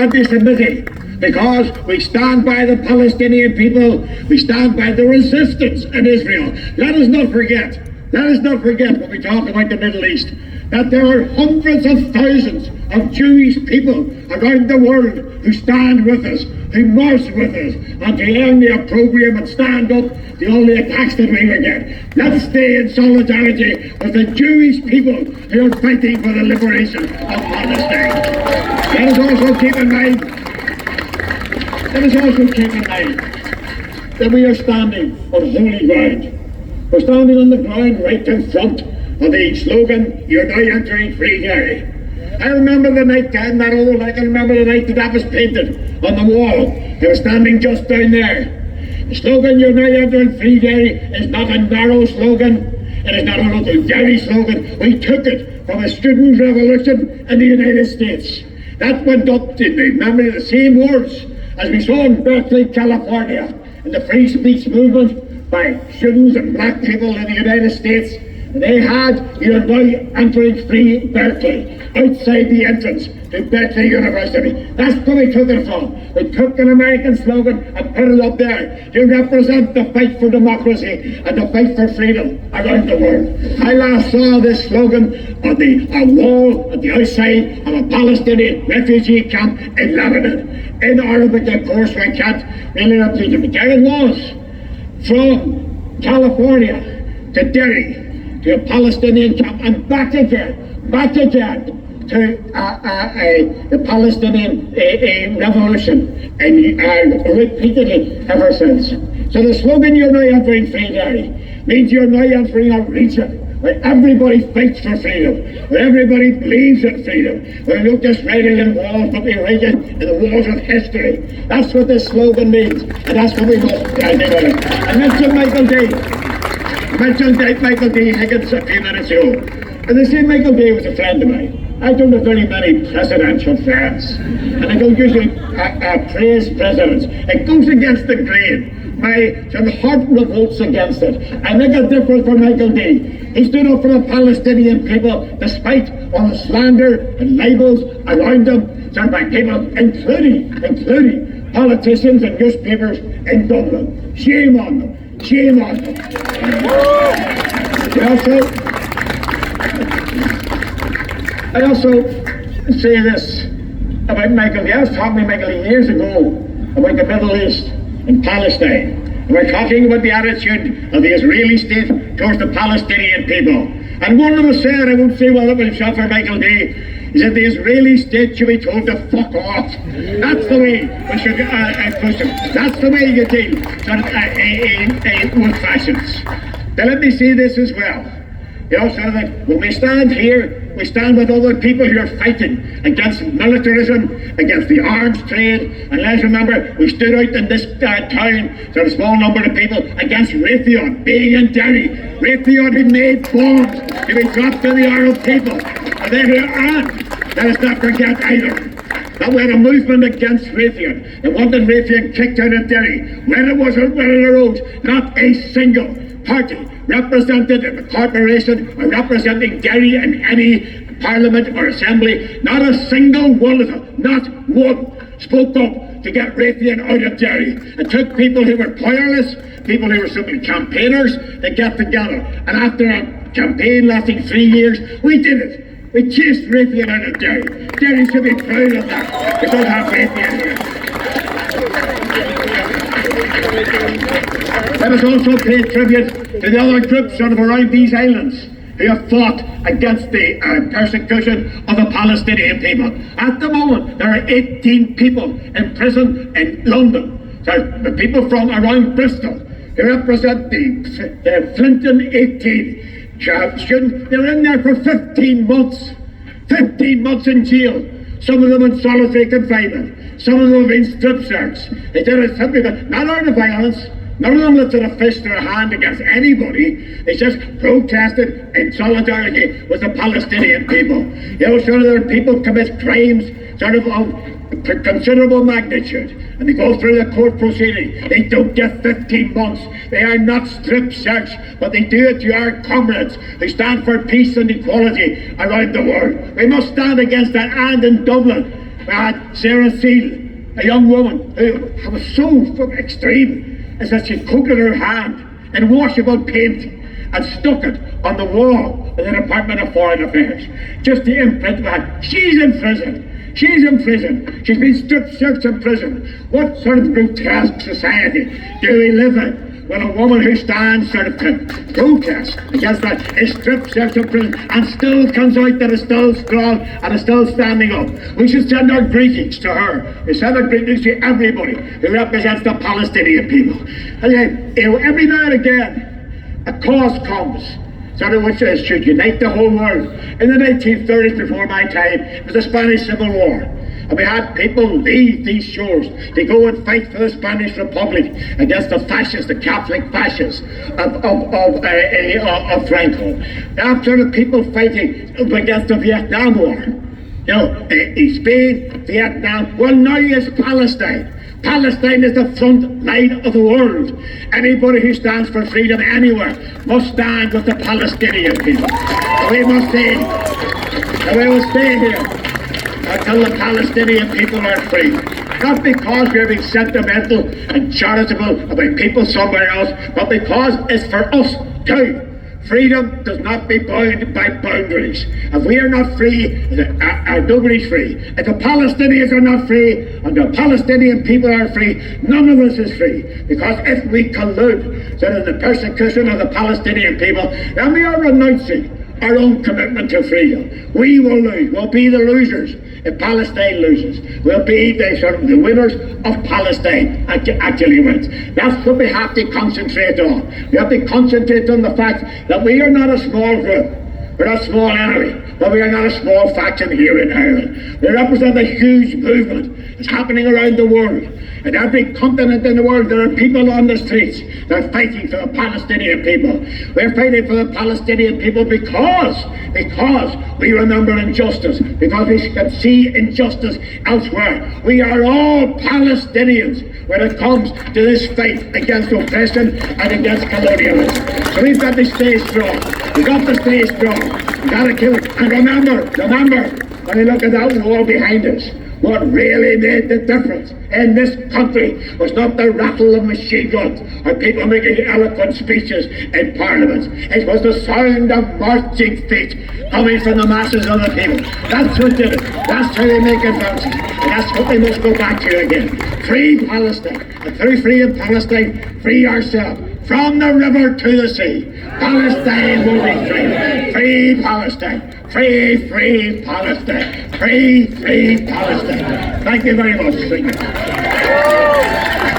anti-Semitic, because we stand by the Palestinian people, we stand by the resistance in Israel. Let us not forget when we talk about the Middle East, that there are hundreds of thousands of Jewish people around the world who stand with us, who march with us, and to end the opprobrium and stand up to all the attacks that we will get. Let's stay in solidarity with the Jewish people who are fighting for the liberation of Palestine. Let us also keep in mind that we are standing on holy ground. We're standing on the ground right in front of the slogan, "You're now entering free Derry." I remember the night, I'm that old, I can remember the night that was painted on the wall. I was standing just down there. The slogan, "You're now entering free Derry," is not a narrow slogan. It is not a local Derry slogan. We took it from a student revolution in the United States. That went up to the memory of the same words as we saw in Berkeley, California, in the free speech movement by students and black people in the United States. They had, "You're now entering free Berkeley," outside the entrance to Berkeley University. That's where we took it from. We took an American slogan and put it up there to represent the fight for democracy and the fight for freedom around the world. I last saw this slogan on a wall at the outside of a Palestinian refugee camp in Lebanon. In Arabic, of course, we can't really repeat it, but there it was. From California to Derry, to a Palestinian camp, and back again to the Palestinian revolution, and repeatedly ever since. So the slogan, "You're now entering free Derry," means you're now entering a region where everybody fights for freedom, where everybody believes in freedom, where we don't just write it in walls, but we write it in the walls of history. That's what this slogan means, and that's what we must stand in. I mentioned Michael D. Higgins a few minutes ago. And they say Michael D. was a friend of mine. I don't have very many presidential friends, and I don't usually praise presidents. It goes against the grain. My sort of heart revolts against it. I make a difference for Michael D. He stood up for the Palestinian people despite all the slander and labels around him, sort by people, including politicians and newspapers in Dublin. Shame on them. Shame on them. I also say this about Michael. I was talking to Michael years ago about the Middle East and Palestine. And we're talking about the attitude of the Israeli state towards the Palestinian people. And one of them said, I won't say what it was shot for Michael D. He said the Israeli state should be told to fuck off. That's the way we should push them. That's the way you deal with fashions. Now let me say this as well. You know, so that when we stand here, we stand with other people who are fighting against militarism, against the arms trade, and let's remember, we stood out in this town, so a small number of people, against Raytheon being in Derry. Raytheon had made bombs to be dropped on the Arab people. And then let us not forget either that we had a movement against Raytheon. They wanted Raytheon kicked out of Derry. When it was on the road, not a single party represented in the corporation or representing Derry in any parliament or assembly, not a single one of them, not one, spoke up to get Raytheon out of Derry. It took people who were powerless, people who were simply campaigners, to get together. And after a campaign lasting 3 years, we did it. We chased Raytheon out of Derry. Derry should be proud of that. We don't have Raytheon here. Let us also pay tribute to the other groups sort of around these islands who have fought against the persecution of the Palestinian people. At the moment, there are 18 people in prison in London. So the people from around Bristol who represent the Flinton 18 students, they're in there for 15 months. 15 months in jail. Some of them in solitary confinement. Some of them have been strip searched. They did it simply not out of violence. None of them lifted a fist or a hand against anybody. They just protested in solidarity with the Palestinian people. You know, sort of there are people commit crimes sort of considerable magnitude, and they go through the court proceeding. They don't get 15 months. They are not strip searched, but they do it to our comrades who stand for peace and equality around the world. We must stand against that. And in Dublin, We had Sarah Seal, a young woman who was so extreme as that she coated her hand in washable paint and stuck it on the wall of the Department of Foreign Affairs, just to imprint that. She's in prison. She's in prison. She's been strip-searched in prison. What sort of grotesque society do we live in when a woman who stands sort of to protest against that is strip-searched in prison and still comes out that is still strong and is still standing up? We should send our greetings to her. We send our greetings to everybody who represents the Palestinian people. And every now and again, a cause comes, sort of which should unite the whole world. In the 1930s, before my time, it was the Spanish Civil War. And we had people leave these shores to go and fight for the Spanish Republic against the fascists, the Catholic fascists of Franco. After the people fighting against the Vietnam War, Spain, Vietnam, well now is Palestine. Palestine is the front line of the world. Anybody who stands for freedom anywhere must stand with the Palestinian people. And we must stay, and we will stay here until the Palestinian people are free. Not because we're being sentimental and charitable about people somewhere else, but because it's for us too. Freedom does not be bound by boundaries. If we are not free, nobody's free. If the Palestinians are not free, and the Palestinian people are free, none of us is free. Because if we collude to the persecution of the Palestinian people, then we are renouncing our own commitment to freedom. We will lose. We'll be the losers if Palestine loses. We'll be the winners of Palestine actually wins. That's what we have to concentrate on. We have to concentrate on the fact that we are not a small group. We're not a small enemy, but we are not a small faction here in Ireland. We represent a huge movement. It's happening around the world. In every continent in the world, there are people on the streets that are fighting for the Palestinian people. We're fighting for the Palestinian people because we remember injustice, because we can see injustice elsewhere. We are all Palestinians when it comes to this fight against oppression and against colonialism. So we've got to stay strong. We've got to stay strong. We've got to kill it. And remember, when you look at that wall behind us, what really made the difference in this country was not the rattle of machine guns or people making eloquent speeches in parliaments. It was the sound of marching feet coming from the masses of the people. That's what did it. That's how they make advances. And that's what we must go back to again. Free Palestine. And through freedom Palestine, free ourselves. From the river to the sea, Palestine will be free. Free Palestine. Free, free Palestine. Free, free Palestine. Thank you very much. Thank you.